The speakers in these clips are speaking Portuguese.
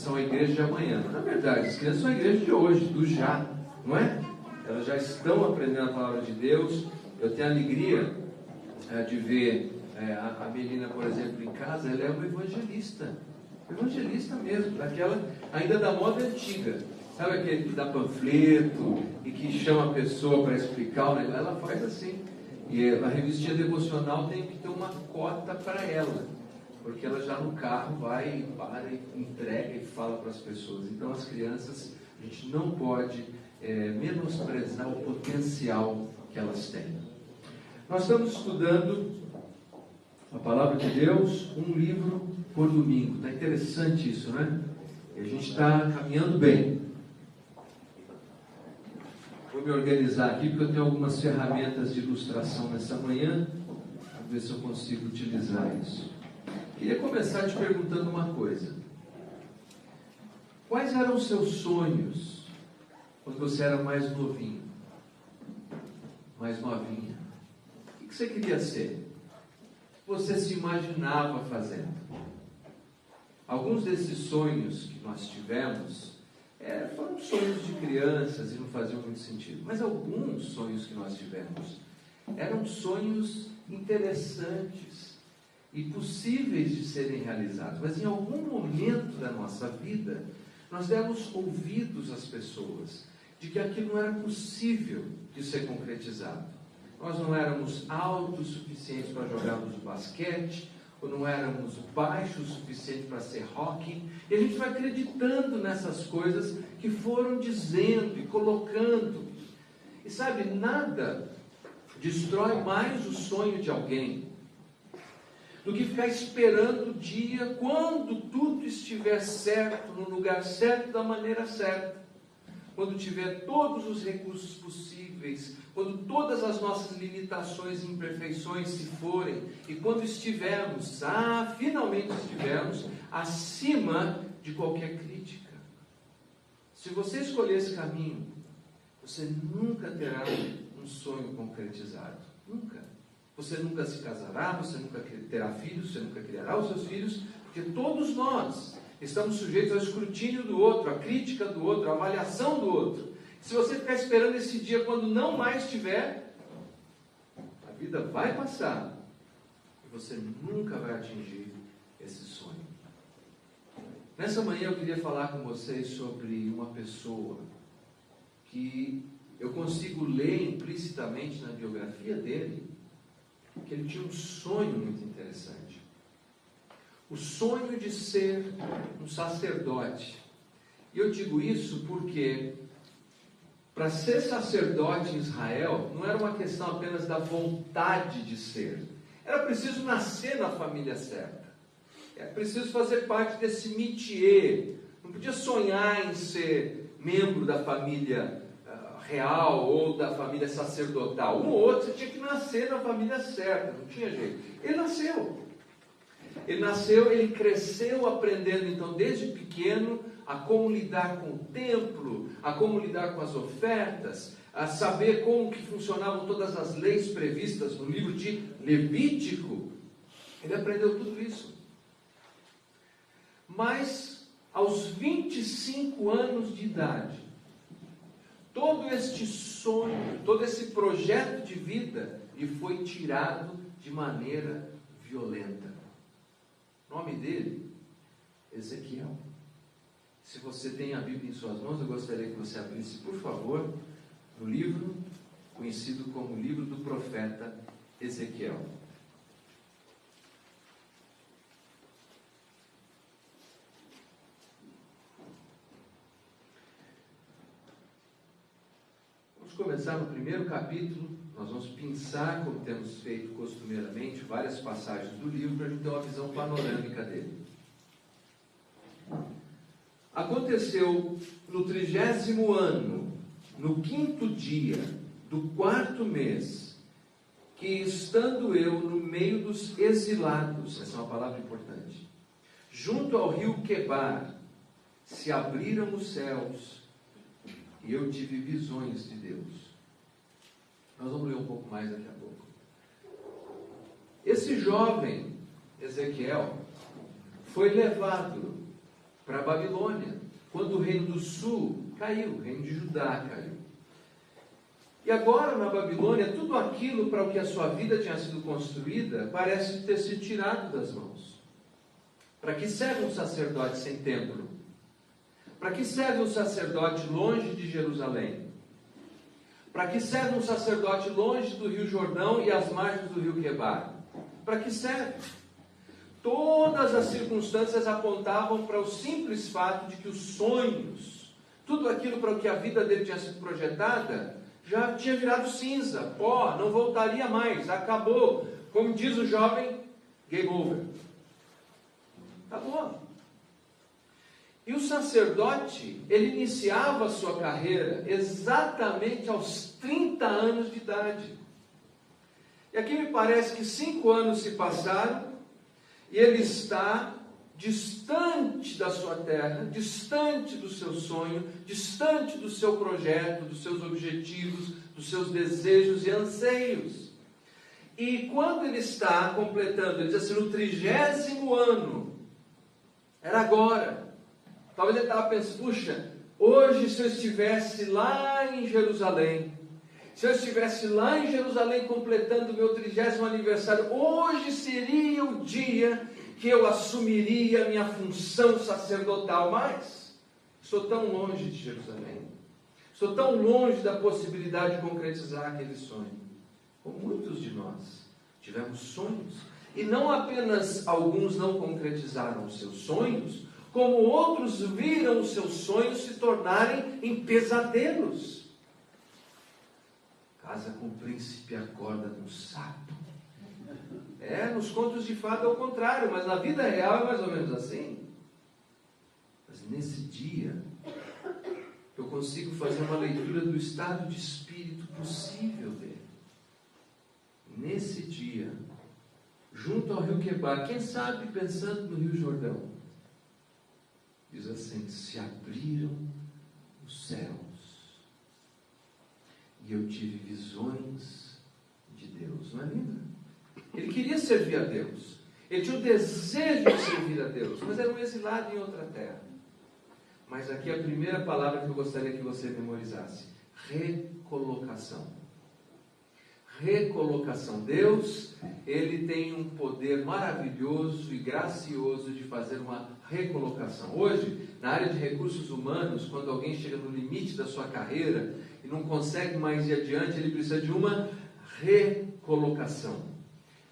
são a igreja de amanhã. Na verdade, as crianças são a igreja de hoje, do já, não é? Elas já estão aprendendo a palavra de Deus. Eu tenho a alegria de ver a menina, por exemplo, em casa. Ela é uma evangelista mesmo, daquela ainda da moda antiga, sabe, aquele que dá panfleto e que chama a pessoa para explicar o negócio. Ela faz assim, e a revistinha devocional tem que ter uma cota para ela, porque ela já no carro vai, para, entrega e fala para as pessoas. Então as crianças, a gente não pode menosprezar o potencial que elas têm. Nós estamos estudando a palavra de Deus, um livro por domingo. Está interessante isso, né? E a gente está caminhando bem. Vou me organizar aqui, porque eu tenho algumas ferramentas de ilustração nessa manhã. Vamos ver se eu consigo utilizar isso. Queria começar te perguntando uma coisa. Quais eram os seus sonhos quando você era mais novinho? Mais novinha? O que você queria ser? Você se imaginava fazendo? Alguns desses sonhos que nós tivemos foram sonhos de crianças e não faziam muito sentido. Mas alguns sonhos que nós tivemos eram sonhos interessantes e possíveis de serem realizados. Mas em algum momento da nossa vida, nós demos ouvidos às pessoas de que aquilo não era possível de ser concretizado. Nós não éramos altos o suficiente para jogarmos basquete, ou não éramos baixos o suficiente para ser rock, e a gente vai acreditando nessas coisas que foram dizendo e colocando. E sabe, nada destrói mais o sonho de alguém do que ficar esperando o dia quando tudo estiver certo, no lugar certo, da maneira certa. Quando tiver todos os recursos possíveis, quando todas as nossas limitações e imperfeições se forem, e quando estivermos, finalmente estivermos, acima de qualquer crítica. Se você escolher esse caminho, você nunca terá um sonho concretizado. Nunca. Você nunca se casará, você nunca terá filhos, você nunca criará os seus filhos, porque todos nós estamos sujeitos ao escrutínio do outro, à crítica do outro, à avaliação do outro. Se você ficar esperando esse dia quando não mais tiver, a vida vai passar e você nunca vai atingir esse sonho. Nessa manhã eu queria falar com vocês sobre uma pessoa que eu consigo ler implicitamente na biografia dele que ele tinha um sonho muito interessante. O sonho de ser um sacerdote. E eu digo isso porque para ser sacerdote em Israel não era uma questão apenas da vontade de ser. Era preciso nascer na família certa. Era preciso fazer parte desse métier. Não podia sonhar em ser membro da família real ou da família sacerdotal. Um ou outro, você tinha que nascer na família certa. Não tinha jeito. Ele nasceu, ele cresceu aprendendo, então, desde pequeno, a como lidar com o templo, a como lidar com as ofertas, a saber como que funcionavam todas as leis previstas no livro de Levítico. Ele aprendeu tudo isso. Mas, aos 25 anos de idade, todo este sonho, todo esse projeto de vida lhe foi tirado de maneira violenta. O nome dele, Ezequiel. Se você tem a Bíblia em suas mãos, eu gostaria que você abrisse, por favor, no livro conhecido como o livro do profeta Ezequiel. Vamos começar no primeiro capítulo. Nós vamos pensar, como temos feito costumeiramente, várias passagens do livro para a gente ter uma visão panorâmica dele. Aconteceu no 30º ano, no 5º dia do 4º mês, que estando eu no meio dos exilados, essa é uma palavra importante, junto ao rio Quebar, se abriram os céus e eu tive visões de Deus. Nós vamos ler um pouco mais daqui a pouco. Esse jovem, Ezequiel, foi levado para a Babilônia, quando o reino do sul caiu, o reino de Judá caiu. E agora na Babilônia, tudo aquilo para o que a sua vida tinha sido construída, parece ter sido tirado das mãos. Para que serve um sacerdote sem templo? Para que serve um sacerdote longe de Jerusalém? Para que serve um sacerdote longe do Rio Jordão e às margens do Rio Quebar? Para que serve? Todas as circunstâncias apontavam para o simples fato de que os sonhos, tudo aquilo para o que a vida dele tinha sido projetada, já tinha virado cinza, pó, não voltaria mais, acabou. Como diz o jovem, game over. Acabou. E o sacerdote, ele iniciava a sua carreira exatamente aos 30 anos de idade. E aqui me parece que 5 anos se passaram e ele está distante da sua terra, distante do seu sonho, distante do seu projeto, dos seus objetivos, dos seus desejos e anseios. E quando ele está completando, ele diz assim, no 30º ano, era agora. Talvez ele estava pensando, puxa, hoje se eu estivesse lá em Jerusalém, se eu estivesse lá em Jerusalém completando o meu 30º aniversário, hoje seria o dia que eu assumiria a minha função sacerdotal, mas estou tão longe de Jerusalém, estou tão longe da possibilidade de concretizar aquele sonho. Como muitos de nós tivemos sonhos, e não apenas alguns não concretizaram os seus sonhos, como outros viram os seus sonhos se tornarem em pesadelos. Casa com o príncipe, acorda com o sapo. Nos contos de fada é o contrário, mas na vida real é mais ou menos assim. Mas nesse dia, eu consigo fazer uma leitura do estado de espírito possível dele. Nesse dia, junto ao rio Quebar, quem sabe pensando no Rio Jordão, diz assim, se abriram os céus, e eu tive visões de Deus. Não é lindo? Ele queria servir a Deus, ele tinha o desejo de servir a Deus, mas era um exilado em outra terra. Mas aqui a primeira palavra que eu gostaria que você memorizasse: recolocação. Recolocação. Deus, ele tem um poder maravilhoso e gracioso de fazer uma recolocação. Hoje, na área de recursos humanos, quando alguém chega no limite da sua carreira e não consegue mais ir adiante, ele precisa de uma recolocação.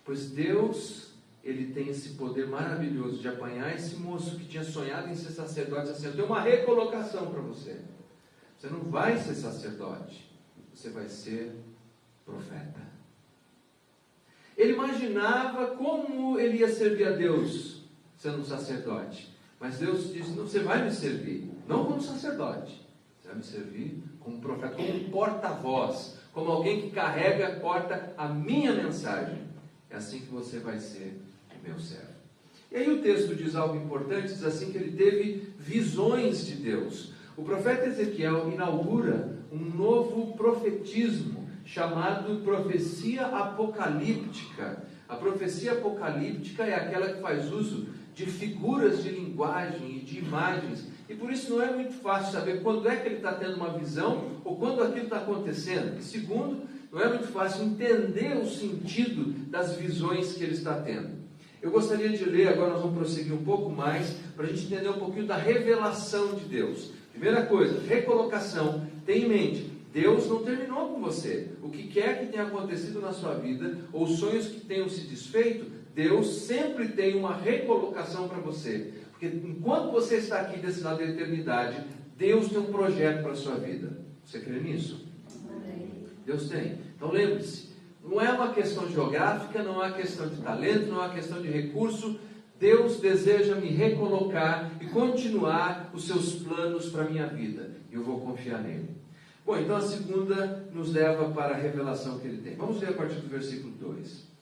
Pois Deus, ele tem esse poder maravilhoso de apanhar esse moço que tinha sonhado em ser sacerdote, assim, eu tenho uma recolocação para você. Você não vai ser sacerdote, você vai ser profeta. Ele imaginava como ele ia servir a Deus sendo um sacerdote, mas Deus disse, não, você vai me servir, não como sacerdote, você vai me servir como profeta, como um porta-voz, como alguém que carrega, porta a minha mensagem. É assim que você vai ser o meu servo. E aí o texto diz algo importante, diz assim que ele teve visões de Deus. O profeta Ezequiel inaugura um novo profetismo, chamado profecia apocalíptica. A profecia apocalíptica é aquela que faz uso de figuras de linguagem e de imagens, e por isso não é muito fácil saber quando é que ele está tendo uma visão, ou quando aquilo está acontecendo. E segundo, não é muito fácil entender o sentido das visões que ele está tendo. Eu gostaria de ler, agora nós vamos prosseguir um pouco mais, para a gente entender um pouquinho da revelação de Deus. Primeira coisa, recolocação. Tenha em mente, Deus não terminou com você. O que quer que tenha acontecido na sua vida, ou sonhos que tenham se desfeito, Deus sempre tem uma recolocação para você. Porque enquanto você está aqui desse lado da eternidade, Deus tem um projeto para a sua vida. Você crê nisso? Deus tem. Então lembre-se, não é uma questão geográfica, não é uma questão de talento, não é uma questão de recurso. Deus deseja me recolocar e continuar os seus planos para a minha vida. E eu vou confiar nele. Bom, então a segunda nos leva para a revelação que ele tem. Vamos ler a partir do versículo 2.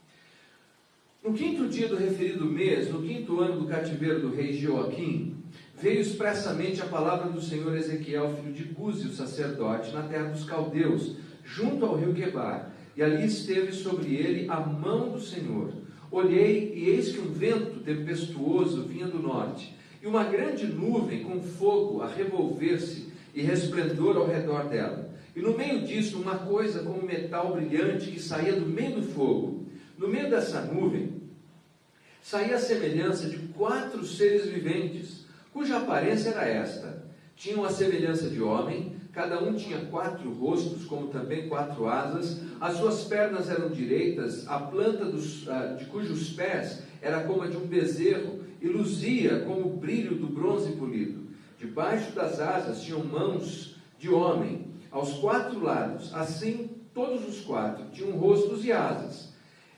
No 5º dia do referido mês, no 5º ano do cativeiro do rei Joaquim, veio expressamente a palavra do Senhor Ezequiel, filho de Buzi, o sacerdote, na terra dos caldeus, junto ao rio Quebar, e ali esteve sobre ele a mão do Senhor. Olhei, e eis que um vento tempestuoso vinha do norte, e uma grande nuvem com fogo a revolver-se e resplendor ao redor dela. E no meio disso, uma coisa como metal brilhante que saía do meio do fogo. No meio dessa nuvem, saía a semelhança de 4 seres viventes, cuja aparência era esta. Tinham a semelhança de homem, cada um tinha 4 rostos, como também 4 asas, as suas pernas eram direitas, a planta de cujos pés era como a de um bezerro, e luzia como o brilho do bronze polido. Debaixo das asas tinham mãos de homem, aos 4 lados, assim todos os 4 tinham rostos e asas.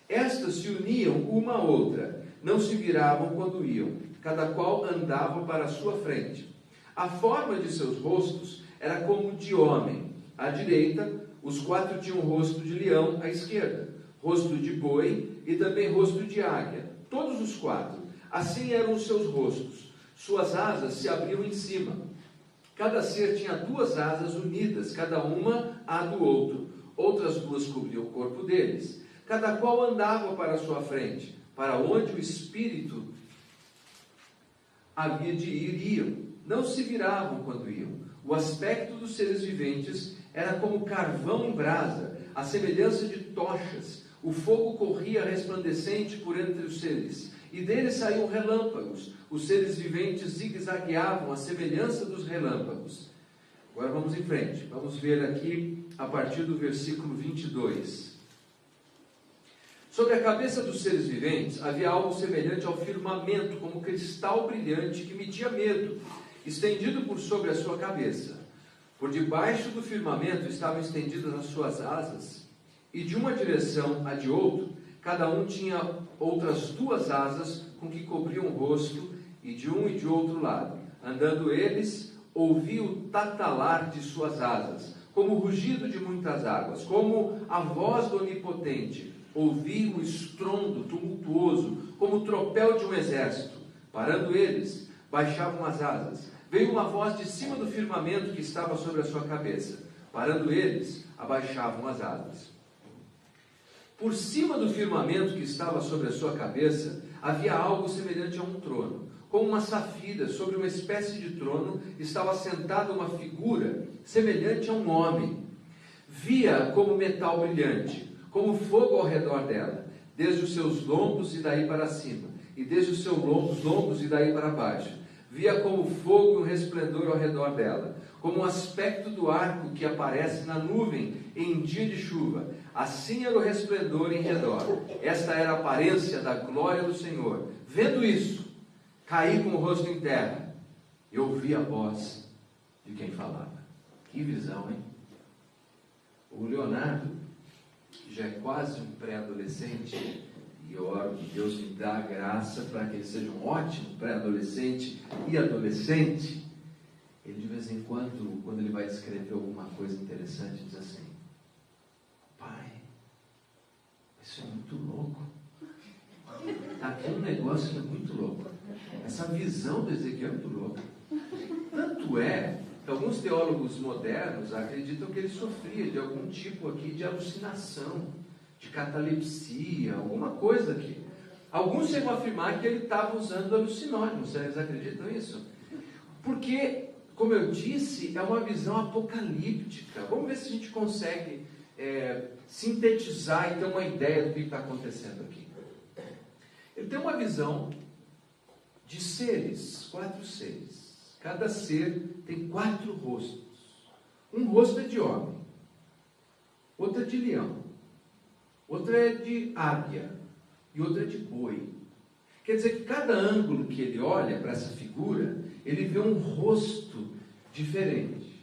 Estas se uniam uma à outra, não se viravam quando iam, cada qual andava para a sua frente. A forma de seus rostos era como de homem. À direita, os 4 tinham rosto de leão, à esquerda, rosto de boi e também rosto de águia. Todos os 4, assim eram os seus rostos. Suas asas se abriam em cima. Cada ser tinha 2 asas unidas, cada uma à do outro. Outras 2 cobriam o corpo deles. Cada qual andava para a sua frente, para onde o Espírito havia de ir, iam. Não se viravam quando iam. O aspecto dos seres viventes era como carvão em brasa, a semelhança de tochas. O fogo corria resplandecente por entre os seres, e deles saíam relâmpagos. Os seres viventes zigue-zagueavam à semelhança dos relâmpagos. Agora vamos em frente. Vamos ver aqui a partir do versículo 22. Sobre a cabeça dos seres viventes havia algo semelhante ao firmamento, como cristal brilhante que metia medo, estendido por sobre a sua cabeça. Por debaixo do firmamento estavam estendidas as suas asas, e de uma direção a de outra, cada um tinha outras 2 asas com que cobriam o rosto, e de um e de outro lado. Andando eles, ouvi o tatalar de suas asas, como o rugido de muitas águas, como a voz do Onipotente. Ouvi o estrondo tumultuoso, como o tropel de um exército. Parando eles, baixavam as asas. Veio uma voz de cima do firmamento que estava sobre a sua cabeça. Parando eles, abaixavam as asas. Por cima do firmamento que estava sobre a sua cabeça, havia algo semelhante a um trono. Como uma safira, sobre uma espécie de trono, estava sentada uma figura semelhante a um homem. Via como metal brilhante, como fogo ao redor dela, desde os seus lombos e daí para cima, e desde os seus lombos e daí para baixo. Via como fogo e um resplendor ao redor dela, como o aspecto do arco que aparece na nuvem em dia de chuva. Assim era o resplendor em redor. Esta era a aparência da glória do Senhor. Vendo isso, caí com o rosto em terra e ouvi a voz de quem falava. Que visão, hein? O Leonardo, que já é quase um pré-adolescente, e eu oro que Deus me dá a graça para que ele seja um ótimo pré-adolescente e adolescente. Ele de vez em quando ele vai descrever alguma coisa interessante, diz assim: pai, isso é muito louco. Aqui um negócio que é muito louco. Essa visão do Ezequiel é muito louca. Tanto é que alguns teólogos modernos acreditam que ele sofria de algum tipo aqui de alucinação, de catalepsia, alguma coisa aqui. Alguns chegam a afirmar que ele estava usando alucinógenos. Vocês acreditam nisso? Porque, como eu disse, é uma visão apocalíptica. Vamos ver se a gente consegue sintetizar e ter uma ideia do que está acontecendo aqui. Ele tem uma visão de seres, 4 seres. Cada ser tem 4 rostos. Um rosto é de homem, outro é de leão, outro é de águia e outro é de boi. Quer dizer que cada ângulo que ele olha para essa figura, ele vê um rosto diferente.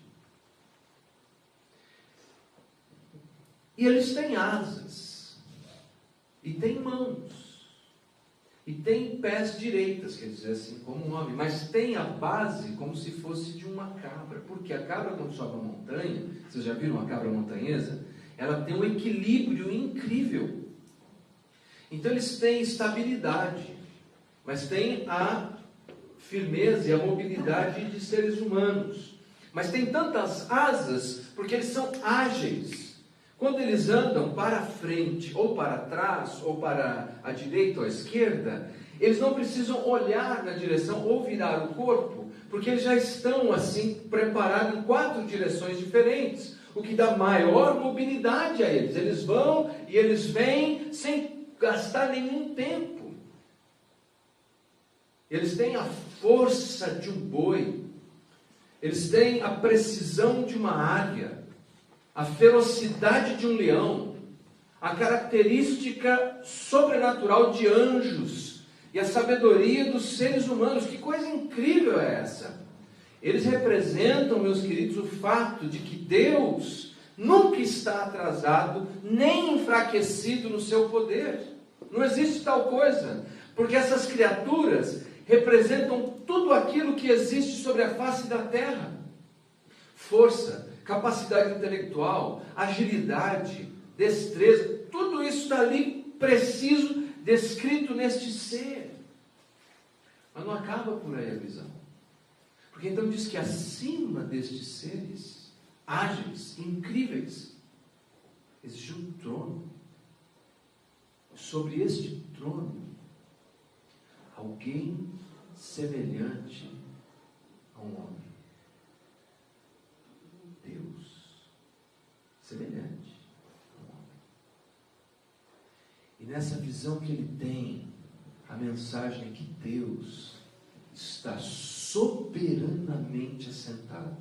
E eles têm asas, e têm mãos, e tem pés direitas, quer dizer assim, como um homem, mas tem a base como se fosse de uma cabra, porque a cabra, quando sobe a montanha, vocês já viram uma cabra montanhesa? Ela tem um equilíbrio incrível. Então eles têm estabilidade, mas têm a firmeza e a mobilidade de seres humanos. Mas tem tantas asas, porque eles são ágeis. Quando eles andam para frente, ou para trás, ou para a direita ou a esquerda, Eles não precisam olhar na direção ou virar o corpo, porque eles já estão assim preparados em 4 direções diferentes, o que dá maior mobilidade a eles. Eles vão e eles vêm sem gastar nenhum tempo. Eles têm a força de um boi, eles têm a precisão de uma águia, a ferocidade de um leão, a característica sobrenatural de anjos e a sabedoria dos seres humanos. Que coisa incrível é essa? Eles representam, meus queridos, o fato de que Deus nunca está atrasado, nem enfraquecido no seu poder. Não existe tal coisa, porque essas criaturas representam tudo aquilo que existe sobre a face da terra: força, capacidade intelectual, agilidade, destreza, tudo isso está ali preciso, descrito neste ser. Mas não acaba por aí a visão, porque então diz que acima destes seres ágeis, incríveis, existe um trono. Sobre este trono, alguém semelhante a um homem. Deus semelhante a um homem. E nessa visão que ele tem, a mensagem é que Deus está soberanamente assentado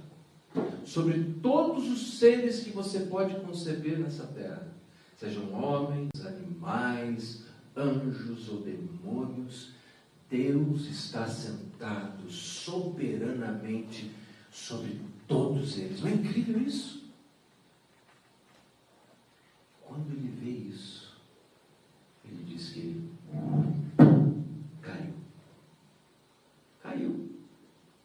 sobre todos os seres que você pode conceber nessa terra, sejam homens, animais, anjos ou demônios. Deus está sentado soberanamente sobre todos eles. Não é incrível isso? Quando ele vê isso, ele diz que ele caiu.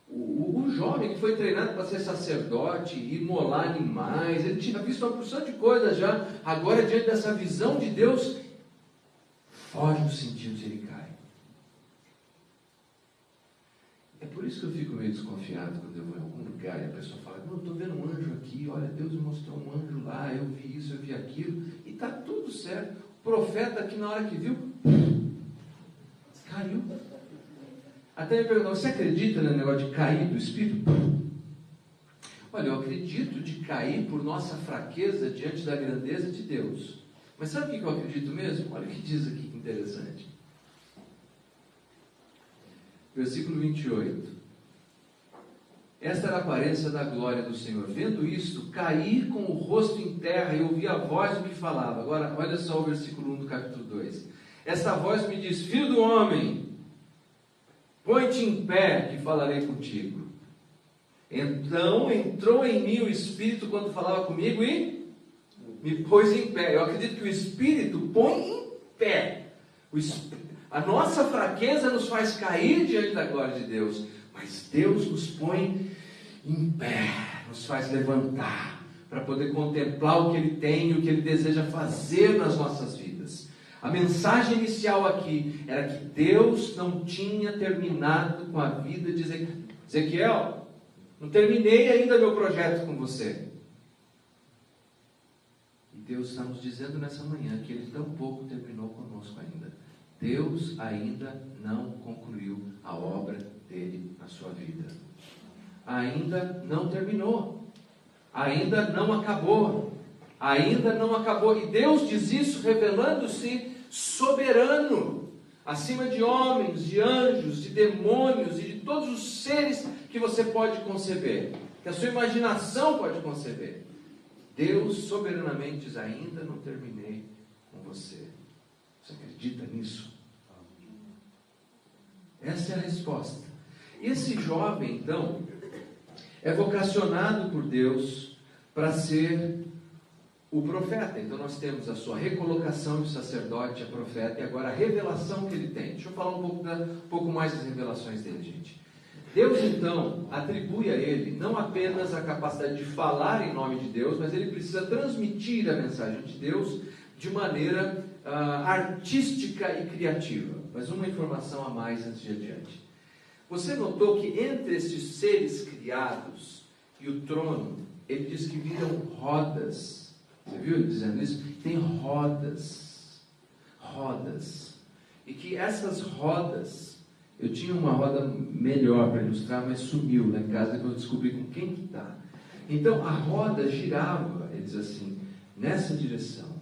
O jovem que foi treinado para ser sacerdote, imolar animais, ele tinha visto uma porção de coisas já. Agora, diante dessa visão de Deus, foge os sentidos e ele cai. É por isso que eu fico meio desconfiado quando eu vou em algum lugar e a pessoa fala: não, eu estou vendo um anjo aqui, olha, Deus me mostrou um anjo lá, eu vi isso, eu vi aquilo, e está tudo certo. O profeta aqui, na hora que viu, caiu. Até me perguntou: você acredita no negócio de cair do Espírito? Olha, eu acredito de cair por nossa fraqueza diante da grandeza de Deus. Mas sabe o que eu acredito mesmo? Olha o que diz aqui, que interessante. Versículo 28. Esta era a aparência da glória do Senhor. Vendo isto, caí com o rosto em terra e ouvi a voz do que falava. Agora, olha só o versículo 1 do capítulo 2. Esta voz me diz: filho do homem, põe-te em pé, que falarei contigo. Então entrou em mim o Espírito quando falava comigo e me pôs em pé. Eu acredito que o Espírito põe em pé. A nossa fraqueza nos faz cair diante da glória de Deus, mas Deus nos põe em pé, nos faz levantar, para poder contemplar o que Ele tem e o que Ele deseja fazer nas nossas vidas. A mensagem inicial aqui era que Deus não tinha terminado com a vida de Ezequiel. Não terminei ainda meu projeto com você. E Deus está nos dizendo nessa manhã que Ele tampouco terminou conosco ainda. Deus ainda não concluiu a obra dele na sua vida. Ainda não terminou. Ainda não acabou. Ainda não acabou. E Deus diz isso revelando-se soberano, acima de homens, de anjos, de demônios e de todos os seres que você pode conceber, que a sua imaginação pode conceber. Deus soberanamente diz: ainda não terminei com você. Você acredita nisso? Essa é a resposta. Esse jovem, então, é vocacionado por Deus para ser o profeta. Então nós temos a sua recolocação de sacerdote a profeta, e agora a revelação que ele tem. Deixa eu falar um pouco mais das revelações dele, gente. Deus então atribui a ele não apenas a capacidade de falar em nome de Deus, mas ele precisa transmitir a mensagem de Deus de maneira artística e criativa. Mas uma informação a mais antes de adiante. Você notou que entre esses seres criados e o trono, ele diz que viram rodas. Você viu ele dizendo isso? Tem rodas. Rodas. e que essas rodas, eu tinha uma roda melhor para ilustrar, mas sumiu lá em casa, que eu descobri com quem que está. Então a roda girava, ele diz assim, nessa direção.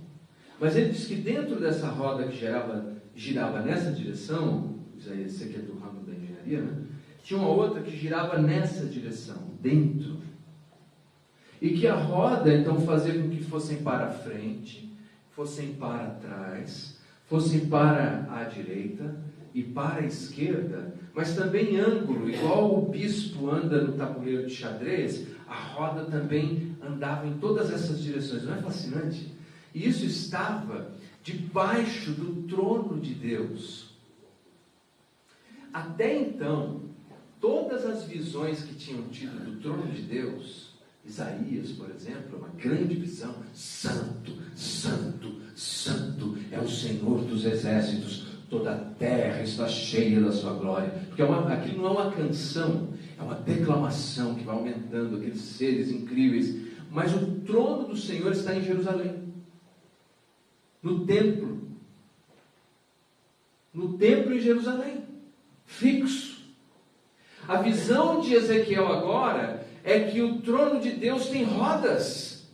Mas ele diz que dentro dessa roda que girava nessa direção, esse aqui é do ramo da engenharia, né? Tinha uma outra que girava nessa direção, dentro. E que a roda então fazia com que fossem para a frente, fossem para trás, fossem para a direita e para a esquerda, mas também ângulo, igual o bispo anda no tabuleiro de xadrez, a roda também andava em todas essas direções. Não é fascinante? E isso estava debaixo do trono de Deus. Até então, todas as visões que tinham tido do trono de Deus, Isaías, por exemplo, uma grande visão, santo, santo, santo é o Senhor dos exércitos, toda a terra está cheia da sua glória. Porque aquilo não é uma canção, é uma declamação que vai aumentando, aqueles seres incríveis. Mas o trono do Senhor está em Jerusalém, no templo em Jerusalém, fixo. A visão de Ezequiel agora é que o trono de Deus tem rodas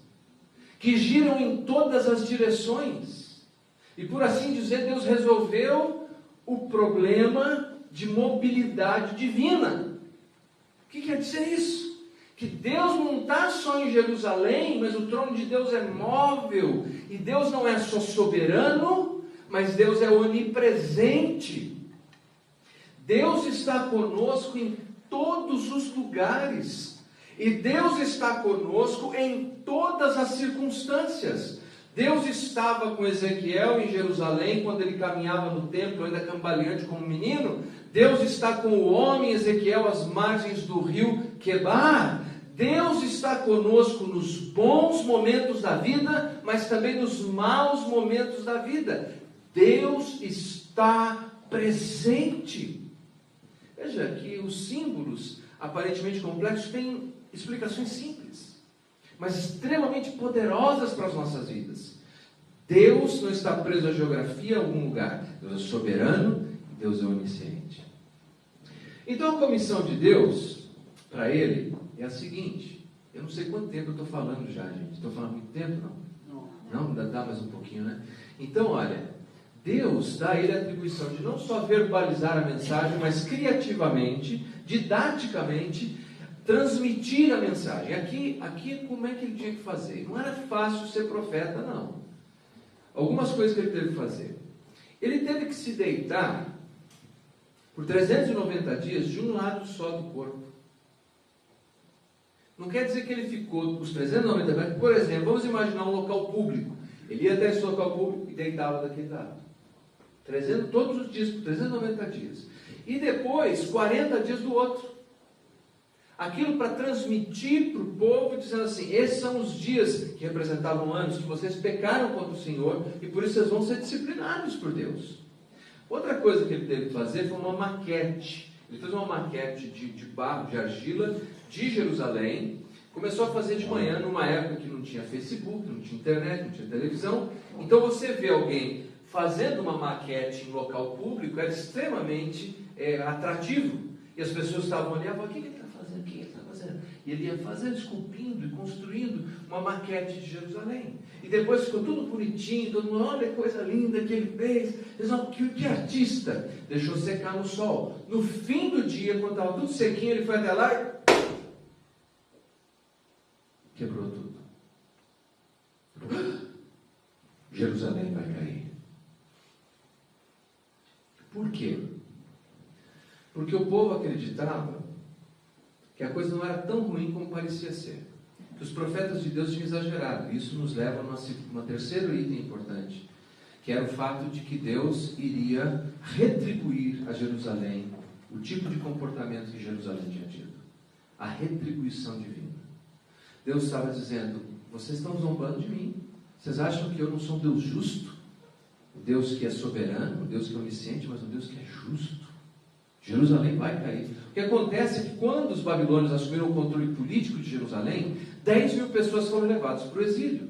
que giram em todas as direções. E por assim dizer, Deus resolveu o problema de mobilidade divina. O que quer dizer isso? Que Deus não está só em Jerusalém, mas o trono de Deus é móvel. E Deus não é só soberano, mas Deus é onipresente. Deus está conosco em todos os lugares. E Deus está conosco em todas as circunstâncias. Deus estava com Ezequiel em Jerusalém, quando ele caminhava no templo, ainda cambaleante como menino. Deus está com o homem Ezequiel às margens do rio Quebar. Deus está conosco nos bons momentos da vida, mas também nos maus momentos da vida. Deus está presente. Veja que os símbolos aparentemente complexos têm explicações simples, mas extremamente poderosas para as nossas vidas. Deus não está preso à geografia em algum lugar. Deus é soberano e Deus é onisciente. Então a comissão de Deus para ele é a seguinte. Eu não sei quanto tempo eu estou falando já, gente. Estou falando muito tempo? Não? Ainda dá mais um pouquinho, né? Então, olha, Deus dá a ele a atribuição de não só verbalizar a mensagem, mas criativamente, didaticamente, transmitir a mensagem. Aqui como é que ele tinha que fazer? Não era fácil ser profeta, não. Algumas coisas que ele teve que fazer. Ele teve que se deitar por 390 dias de um lado só do corpo. Não quer dizer que ele ficou os 390 dias. Por exemplo, vamos imaginar um local público. Ele ia até esse local público e deitava daquele lado. Todos os dias, por 390 dias. E depois, 40 dias do outro. Aquilo para transmitir para o povo, dizendo assim, esses são os dias que representavam anos, que vocês pecaram contra o Senhor, e por isso vocês vão ser disciplinados por Deus. Outra coisa que ele teve que fazer foi uma maquete. Ele fez uma maquete de barro, de argila, de Jerusalém. Começou a fazer de manhã, numa época que não tinha Facebook, não tinha internet, não tinha televisão. Então você vê alguém fazendo uma maquete em local público, era extremamente atrativo. E as pessoas estavam ali, o que ele está fazendo? O que ele está fazendo? E ele ia fazendo, esculpindo e construindo uma maquete de Jerusalém. E depois ficou tudo bonitinho, todo mundo, olha que coisa linda que ele fez. Eles falam, que artista! Deixou secar no sol. No fim do dia, quando estava tudo sequinho, ele foi até lá e quebrou tudo. Jerusalém vai cair. Por quê? Porque o povo acreditava que a coisa não era tão ruim como parecia ser. Que os profetas de Deus tinham exagerado. Isso nos leva a um terceiro item importante, que era o fato de que Deus iria retribuir a Jerusalém o tipo de comportamento que Jerusalém tinha tido. A retribuição divina. Deus estava dizendo, vocês estão zombando de mim. Vocês acham que eu não sou um Deus justo? Um Deus que é soberano, um Deus que é onisciente, mas um Deus que é justo. Jerusalém vai cair. O que acontece é que quando os babilônios assumiram o controle político de Jerusalém, 10 mil pessoas foram levadas para o exílio.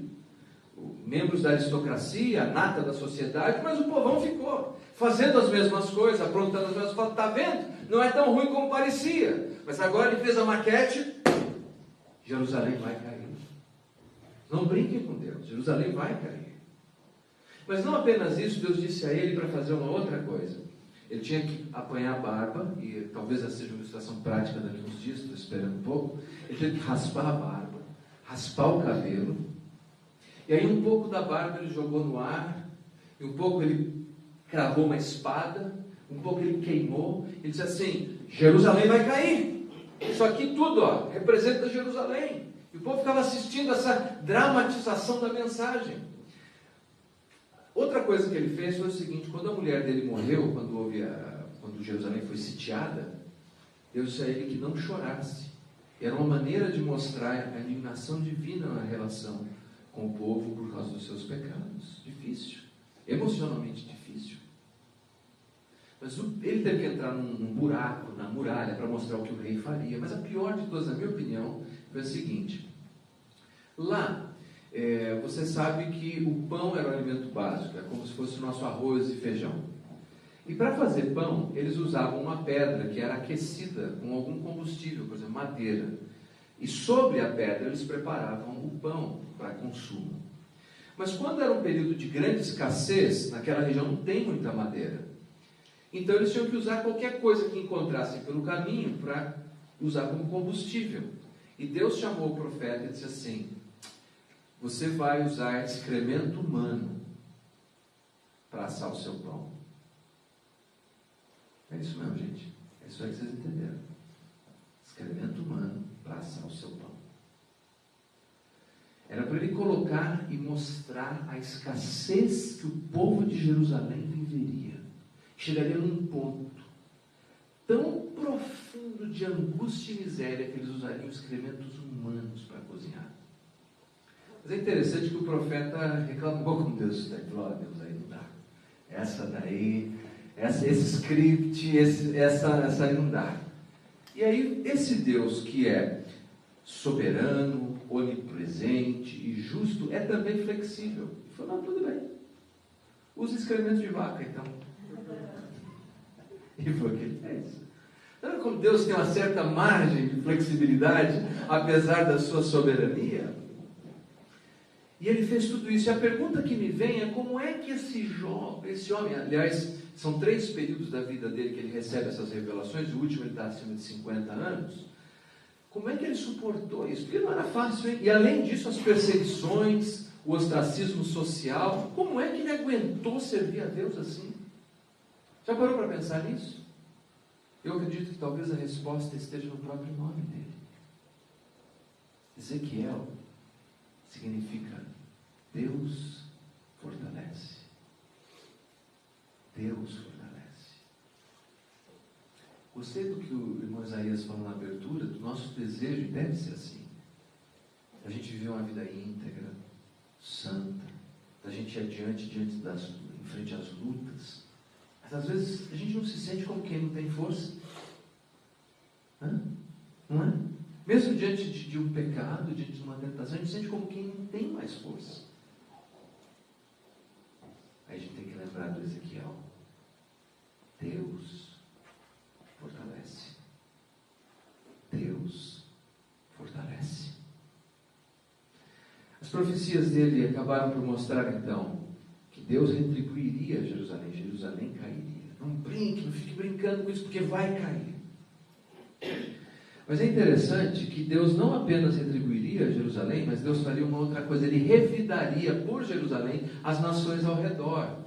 membros da aristocracia, a nata da sociedade, mas o povão ficou fazendo as mesmas coisas, aprontando as mesmas coisas. Está vendo? Não é tão ruim como parecia. Mas agora ele fez a maquete, Jerusalém vai cair. Não brinque com Deus, Jerusalém vai cair. Mas não apenas isso, Deus disse a ele para fazer uma outra coisa. Ele tinha que apanhar a barba, e talvez essa seja uma ilustração prática daqui a uns dias, estou esperando um pouco. Ele teve que raspar a barba, raspar o cabelo, e aí um pouco da barba ele jogou no ar, e um pouco ele cravou uma espada, um pouco ele queimou. Ele disse assim: Jerusalém vai cair. Isso aqui tudo, ó, representa Jerusalém. E o povo ficava assistindo essa dramatização da mensagem. Outra coisa que ele fez foi o seguinte: quando a mulher dele morreu, quando Jerusalém foi sitiada, Deus disse a ele que não chorasse. Era uma maneira de mostrar a indignação divina na relação com o povo por causa dos seus pecados. Difícil, emocionalmente difícil. Mas ele teve que entrar num buraco, na muralha, para mostrar o que o rei faria. Mas a pior de todas, na minha opinião, foi a seguinte: lá, você sabe que o pão era o alimento básico, é como se fosse o nosso arroz e feijão. E para fazer pão, eles usavam uma pedra que era aquecida com algum combustível, por exemplo, madeira. E sobre a pedra eles preparavam o pão para consumo. Mas quando era um período de grande escassez, naquela região não tem muita madeira. Então eles tinham que usar qualquer coisa que encontrassem pelo caminho para usar como combustível. E Deus chamou o profeta e disse assim: você vai usar excremento humano para assar o seu pão. É isso mesmo, gente. É isso aí que vocês entenderam. Excremento humano para assar o seu pão. Era para ele colocar e mostrar a escassez que o povo de Jerusalém viveria. Chegaria num ponto tão profundo de angústia e miséria que eles usariam excrementos humanos para cozinhar. Mas é interessante que o profeta reclamou com Deus. Falou: Deus, aí não dá. Essa daí, esse script, essa aí não dá. E aí, esse Deus que é soberano, onipresente e justo, é também flexível. Ele falou: não, tudo bem. Usa excremento de vaca, então. E foi o que ele fez. Sabe como Deus tem uma certa margem de flexibilidade, apesar da sua soberania? E ele fez tudo isso. E a pergunta que me vem é: como é que esse homem, aliás, são 3 períodos da vida dele que ele recebe essas revelações, o último ele está acima de 50 anos, como é que ele suportou isso? Porque não era fácil, hein? E além disso, as perseguições, o ostracismo social, como é que ele aguentou servir a Deus assim? Já parou para pensar nisso? Eu acredito que talvez a resposta esteja no próprio nome dele. Ezequiel significa Deus fortalece. Deus fortalece. Gostei do que o irmão Isaías falou na abertura, do nosso desejo, deve ser assim. A gente viver uma vida íntegra, santa, da gente ir adiante, em frente às lutas. Mas às vezes a gente não se sente como quem não tem força. Não é? Mesmo diante de um pecado, diante de uma tentação, a gente se sente como quem não tem mais força. Aí a gente tem que lembrar do Ezequiel. Deus fortalece. Deus fortalece. As profecias dele acabaram por mostrar então que Deus retribuiria Jerusalém. Jerusalém cairia. Não brinque, não fique brincando com isso, porque vai cair. Mas é interessante que Deus não apenas retribuiria Jerusalém, mas Deus faria uma outra coisa. Ele revidaria por Jerusalém as nações ao redor.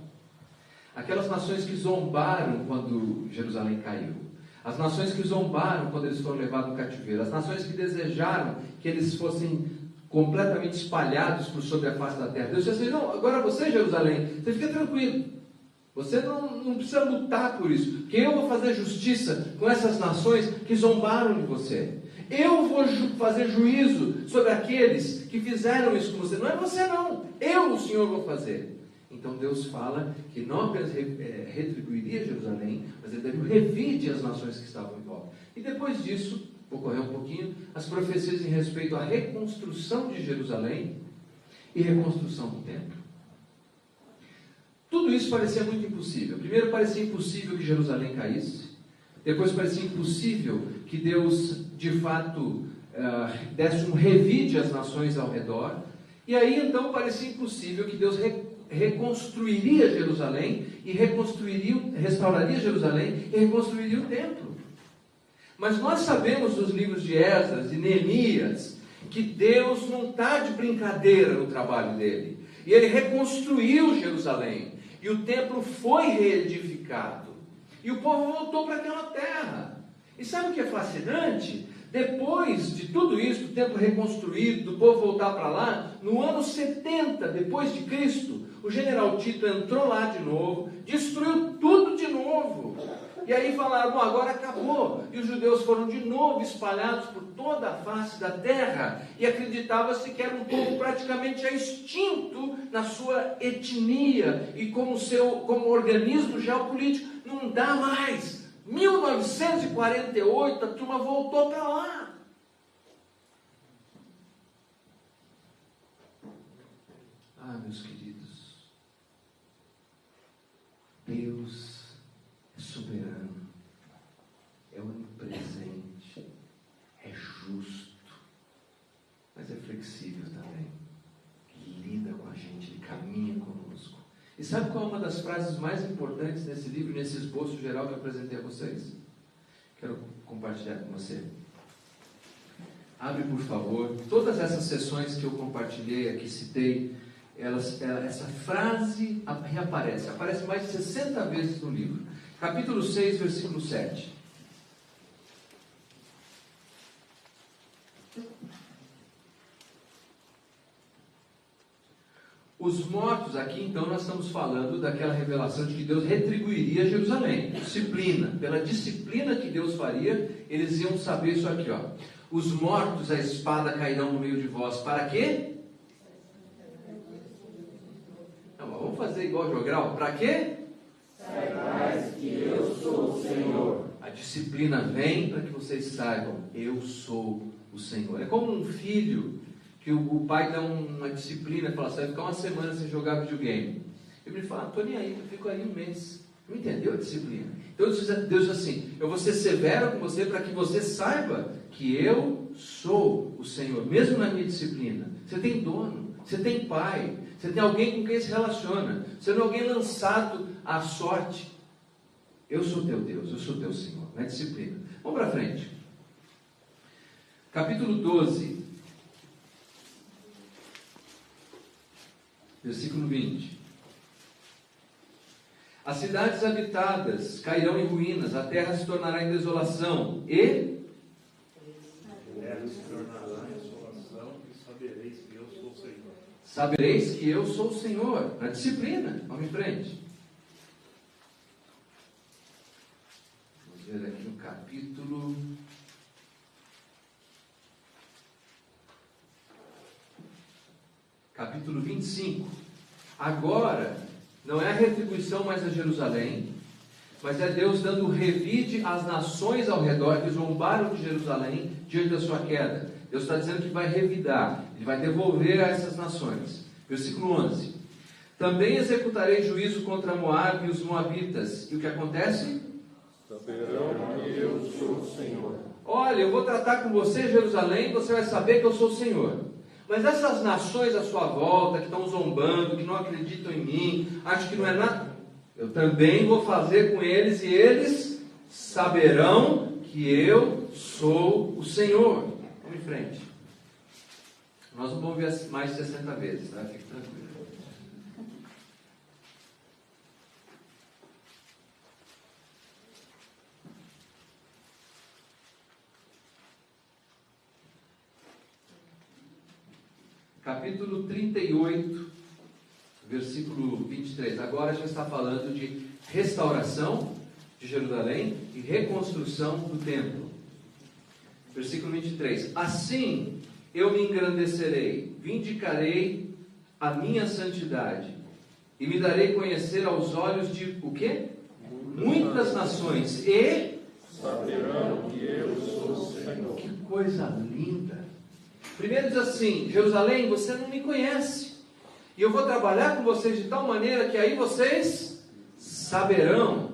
Aquelas nações que zombaram quando Jerusalém caiu. As nações que zombaram quando eles foram levados no cativeiro. As nações que desejaram que eles fossem completamente espalhados por sobre a face da terra. Deus disse assim: não, agora você, Jerusalém, você fica tranquilo. Você não precisa lutar por isso, porque eu vou fazer justiça com essas nações que zombaram de você. Eu vou fazer juízo sobre aqueles que fizeram isso com você. Não é você não, eu, o Senhor, vou fazer. Então Deus fala que não apenas retribuiria Jerusalém, mas ele revide as nações que estavam em volta. E depois disso, vou correr um pouquinho, as profecias em respeito à reconstrução de Jerusalém e reconstrução do templo. Tudo isso parecia muito impossível. Primeiro parecia impossível que Jerusalém caísse. Depois parecia impossível que Deus, de fato, desse um revide às nações ao redor. E aí, então, parecia impossível que Deus reconstruiria Jerusalém, e restauraria Jerusalém, e reconstruiria o templo. Mas nós sabemos dos livros de Esdras e Neemias, que Deus não está de brincadeira no trabalho dele. E ele reconstruiu Jerusalém, e o templo foi reedificado. E o povo voltou para aquela terra. E sabe o que é fascinante? Depois de tudo isso, do templo reconstruído, do povo voltar para lá, no ano 70 depois de Cristo, o general Tito entrou lá de novo, destruiu tudo de novo. E aí falaram, bom, agora acabou. E os judeus foram de novo espalhados por toda a face da terra. E acreditava-se que era um povo praticamente já extinto na sua etnia e como organismo geopolítico. Não dá mais. 1948, a turma voltou para lá. Ah, meus queridos, Deus é soberano, é onipresente, é justo, mas é flexível também. Ele lida com a gente, ele caminha conosco. E sabe qual é uma das frases mais importantes nesse livro, nesse esboço geral que eu apresentei a vocês? Quero compartilhar com você. Abre, por favor. Todas essas sessões que eu compartilhei aqui, citei, essa frase reaparece. Aparece mais de 60 vezes no livro. Capítulo 6, versículo 7. Os mortos, aqui então nós estamos falando daquela revelação de que Deus retribuiria Jerusalém, disciplina, pela disciplina que Deus faria, eles iam saber isso aqui, ó. Os mortos, a espada cairão no meio de vós, para quê? Não, vamos fazer igual jogral, para quê? Saibais que eu sou o Senhor. A disciplina vem para que vocês saibam, eu sou o Senhor. É como um filho que o pai dá uma disciplina e fala, você vai ficar uma semana sem jogar videogame. Ele me fala, estou nem aí, eu fico aí um mês. Não entendeu a disciplina? Então Deus diz assim, eu vou ser severo com você para que você saiba que eu sou o Senhor, mesmo na minha disciplina. Você tem dono, você tem pai, você tem alguém com quem se relaciona, você não é alguém lançado à sorte. Eu sou teu Deus, eu sou teu Senhor, na disciplina. Vamos para frente. Capítulo 12. Versículo 20. As cidades habitadas cairão em ruínas, a terra se tornará em desolação, e Ela se tornará em desolação, e sabereis que eu sou o Senhor. Sabereis que eu sou o Senhor. Na disciplina, vamos em frente. Vamos ver aqui no capítulo... Capítulo 25. Agora, não é a retribuição mais a Jerusalém, mas é Deus dando revide às nações ao redor que zombaram de Jerusalém diante da sua queda. Deus está dizendo que vai revidar, Ele vai devolver a essas nações. Versículo 11. Também executarei juízo contra Moabe e os moabitas. E o que acontece? Saberão que eu sou o Senhor. Olha, eu vou tratar com você, Jerusalém, e você vai saber que eu sou o Senhor. Mas essas nações à sua volta, que estão zombando, que não acreditam em mim, acham que não é nada, eu também vou fazer com eles, e eles saberão que eu sou o Senhor. Vamos em frente. Nós não vamos ver mais de 60 vezes, tá? Fique tranquilo. Capítulo 38, versículo 23. Agora já está falando de restauração de Jerusalém e reconstrução do templo. Versículo 23. Assim eu me engrandecerei, vindicarei a minha santidade e me darei conhecer aos olhos de o quê? Muitas nações, e saberão que eu sou o Senhor. Que coisa linda! Primeiro diz assim, Jerusalém, você não me conhece, E eu vou trabalhar com vocês de tal maneira que aí vocês saberão.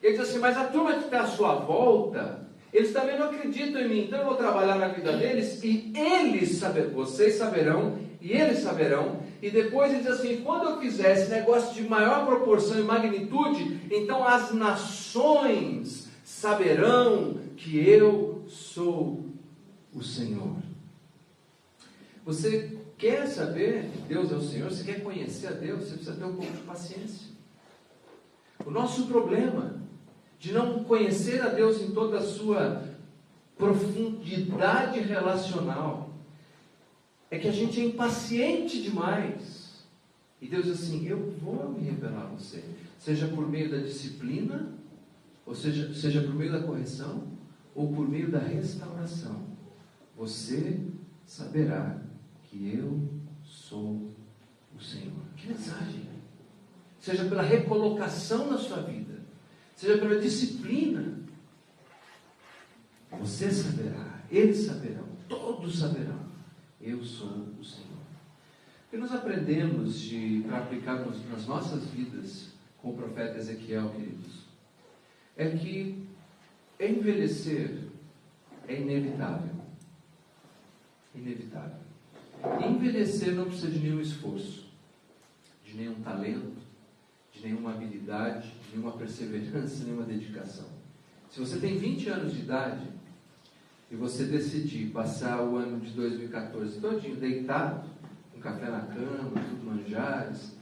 Ele diz assim, mas a turma que está à sua volta, eles também não acreditam em mim, então eu vou trabalhar na vida deles e eles saberão, vocês saberão, e eles saberão. E depois ele diz assim, quando eu fizer esse negócio de maior proporção e magnitude, então as nações saberão que eu sou o Senhor. Você quer saber que Deus é o Senhor? Você quer conhecer a Deus? Você precisa ter um pouco de paciência. O nosso problema de não conhecer a Deus em toda a sua profundidade relacional é que a gente é impaciente demais. E Deus diz assim, eu vou me revelar a você, seja por meio da disciplina, ou seja por meio da correção, ou por meio da restauração. Você saberá que eu sou o Senhor. Que mensagem! Seja pela recolocação na sua vida, seja pela disciplina, você saberá, eles saberão, todos saberão, eu sou o Senhor. O que nós aprendemos para aplicarmos nas nossas vidas com o profeta Ezequiel, queridos, é que envelhecer é inevitável. Inevitável. E envelhecer não precisa de nenhum esforço, de nenhum talento, de nenhuma habilidade, de nenhuma perseverança, nenhuma dedicação. Se você tem 20 anos de idade e você decidir passar o ano de 2014 todinho deitado, com café na cama, tudo manjares,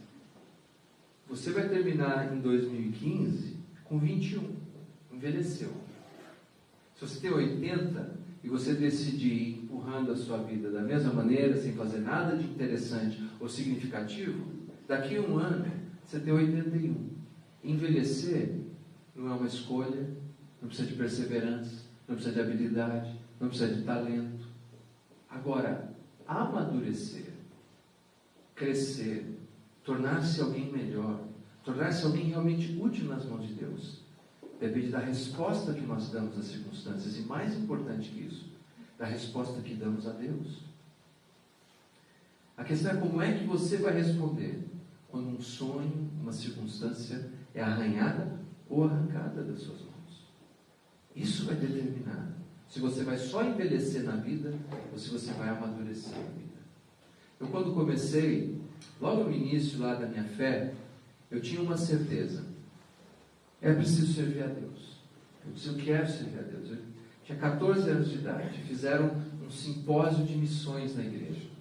você vai terminar em 2015 com 21, envelheceu. Se você tem 80 e você decidir ir empurrando a sua vida da mesma maneira, sem fazer nada de interessante ou significativo, daqui a um ano você tem 81. Envelhecer não é uma escolha, não precisa de perseverança, não precisa de habilidade, não precisa de talento. Agora, amadurecer, crescer, tornar-se alguém melhor, tornar-se alguém realmente útil nas mãos de Deus, depende da resposta que nós damos às circunstâncias, e mais importante que isso, da resposta que damos a Deus. A questão é como é que você vai responder quando um sonho, uma circunstância é arranhada ou arrancada das suas mãos. Isso vai determinar se você vai só envelhecer na vida ou se você vai amadurecer na vida. Eu, quando comecei, logo no início lá da minha fé, eu tinha uma certeza: é preciso servir a Deus. Eu quero servir a Deus. Eu tinha 14 anos de idade, fizeram um simpósio de missões na igreja.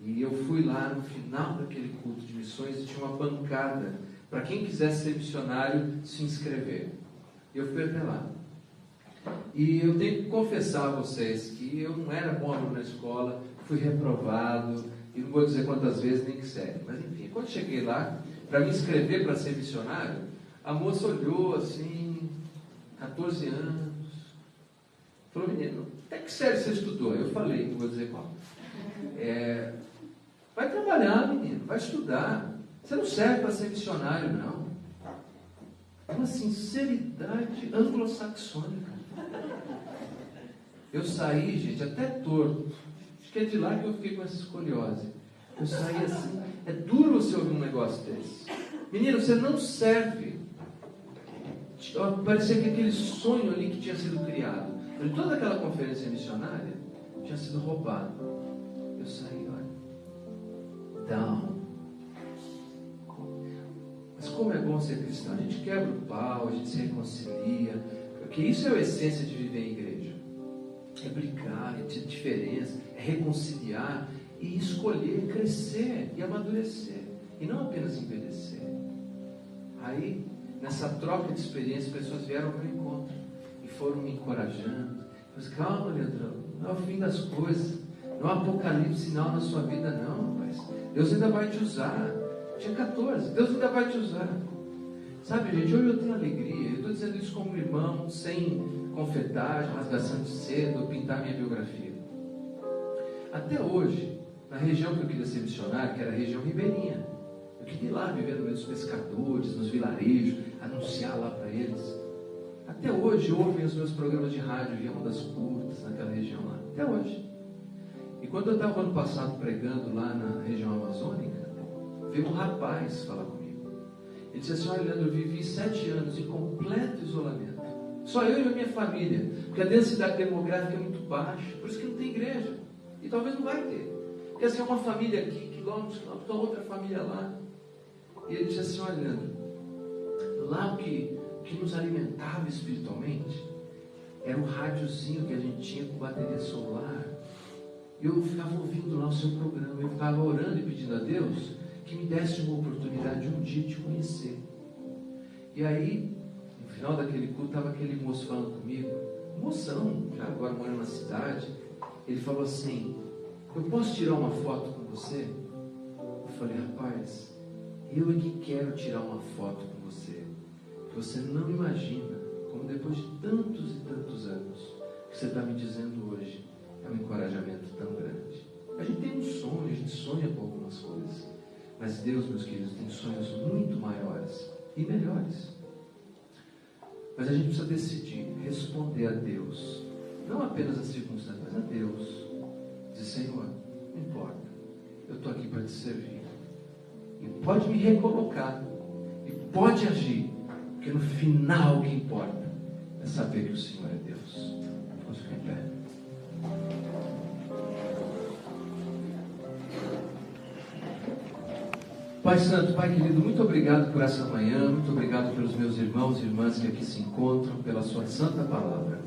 E eu fui lá no final daquele culto de missões e tinha uma bancada para quem quisesse ser missionário se inscrever. E eu fui até lá. E eu tenho que confessar a vocês que eu não era bom aluno na escola, fui reprovado, e não vou dizer quantas vezes nem que serve. Mas enfim, quando cheguei lá, para me inscrever para ser missionário, a moça olhou assim, 14 anos, falou: menino, até que série você estudou? Eu falei, não vou dizer qual. Vai trabalhar, menino, vai estudar. Você não serve para ser missionário, não. Uma sinceridade anglo-saxônica. Eu saí, gente, até torto. Acho que é de lá que eu fiquei com essa escoliose. Eu saí assim. É duro você ouvir um negócio desse. Menino, você não serve. Parecia que aquele sonho ali que tinha sido criado, de toda aquela conferência missionária, tinha sido roubado. Eu saí, olha, down. Mas como é bom ser cristão? A gente quebra o pau, a gente se reconcilia, porque isso é a essência de viver em igreja. É brigar, é ter diferença, é reconciliar e escolher crescer e amadurecer, e não apenas envelhecer. Aí, nessa troca de experiência, pessoas vieram ao meu encontro e foram me encorajando. Eu disse: calma, Leandrão, não é o fim das coisas, não há apocalipse sinal na sua vida, não, rapaz. Deus ainda vai te usar. Tinha 14, Deus ainda vai te usar. Sabe, gente, hoje eu tenho alegria. Eu estou dizendo isso como irmão, sem confetagem, rasgação de seda ou pintar minha biografia. Até hoje, na região que eu queria ser missionário, que era a região ribeirinha, eu queria ir lá viver no meio dos pescadores, nos vilarejos, anunciar lá para eles. Até hoje ouvem os meus programas de rádio via ondas curtas naquela região lá. Até hoje. E quando eu estava ano passado pregando lá na região amazônica, veio um rapaz falar comigo. Ele disse assim: olha, Leandro, eu vivi 7 anos em completo isolamento. Só eu e a minha família. Porque a densidade demográfica é muito baixa. Por isso que não tem igreja. E talvez não vai ter. Porque assim, é uma família aqui, quilômetros, a outra família lá. E ele disse assim: olha, Leandro, lá o que nos alimentava espiritualmente era um rádiozinho que a gente tinha com bateria solar. E eu ficava ouvindo lá o seu programa. Eu ficava orando e pedindo a Deus que me desse uma oportunidade de um dia te conhecer. E aí, no final daquele culto, estava aquele moço falando comigo, moção, já agora morando na cidade. Ele falou assim: eu posso tirar uma foto com você? Eu falei: rapaz, eu é que quero tirar uma foto com você. Que você não imagina como depois de tantos e tantos anos, o que você está me dizendo hoje é um encorajamento tão grande. A gente tem um sonho, a gente sonha com algumas coisas. Mas Deus, meus queridos, tem sonhos muito maiores e melhores. Mas a gente precisa decidir responder a Deus. Não apenas às circunstâncias, mas a Deus. Dizer: Senhor, não importa, eu estou aqui para te servir. E pode me recolocar. E pode agir. Porque no final o que importa é saber que o Senhor é Deus. Vamos ficar em pé. Pai Santo, Pai querido, muito obrigado por essa manhã, muito obrigado pelos meus irmãos e irmãs que aqui se encontram, pela sua santa palavra.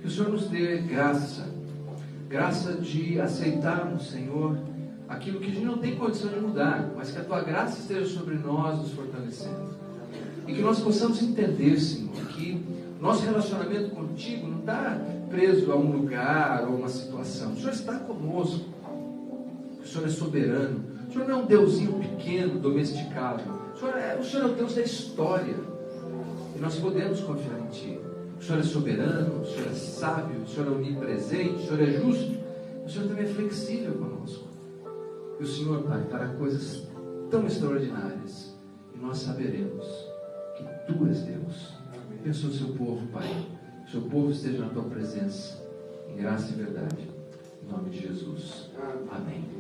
Que o Senhor nos dê graça de aceitarmos, Senhor, aquilo que a gente não tem condição de mudar, mas que a tua graça esteja sobre nós, nos fortalecendo. E que nós possamos entender, Senhor, que nosso relacionamento contigo não está preso a um lugar ou uma situação. O Senhor está conosco, o Senhor é soberano. O Senhor não é um deusinho pequeno, domesticado. O Senhor é o Deus da história. E nós podemos confiar em Ti. O Senhor é soberano, o Senhor é sábio, o Senhor é onipresente, o Senhor é justo. O Senhor também é flexível conosco. E o Senhor, Pai, fará coisas tão extraordinárias. E nós saberemos que Tu és Deus. Abençoa o Seu povo, Pai. Que o Seu povo esteja na Tua presença, em graça e verdade. Em nome de Jesus. Amém.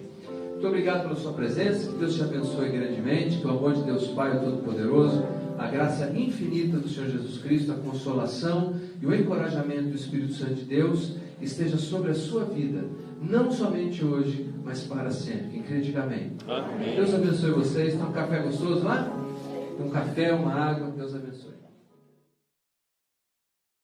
Muito obrigado pela sua presença, que Deus te abençoe grandemente, que o amor de Deus Pai Todo-Poderoso, a graça infinita do Senhor Jesus Cristo, a consolação e o encorajamento do Espírito Santo de Deus esteja sobre a sua vida, não somente hoje, mas para sempre. Quem crê, diga amém. Amém. Deus abençoe vocês. Tem um café gostoso lá? Tem um café, uma água. Deus abençoe.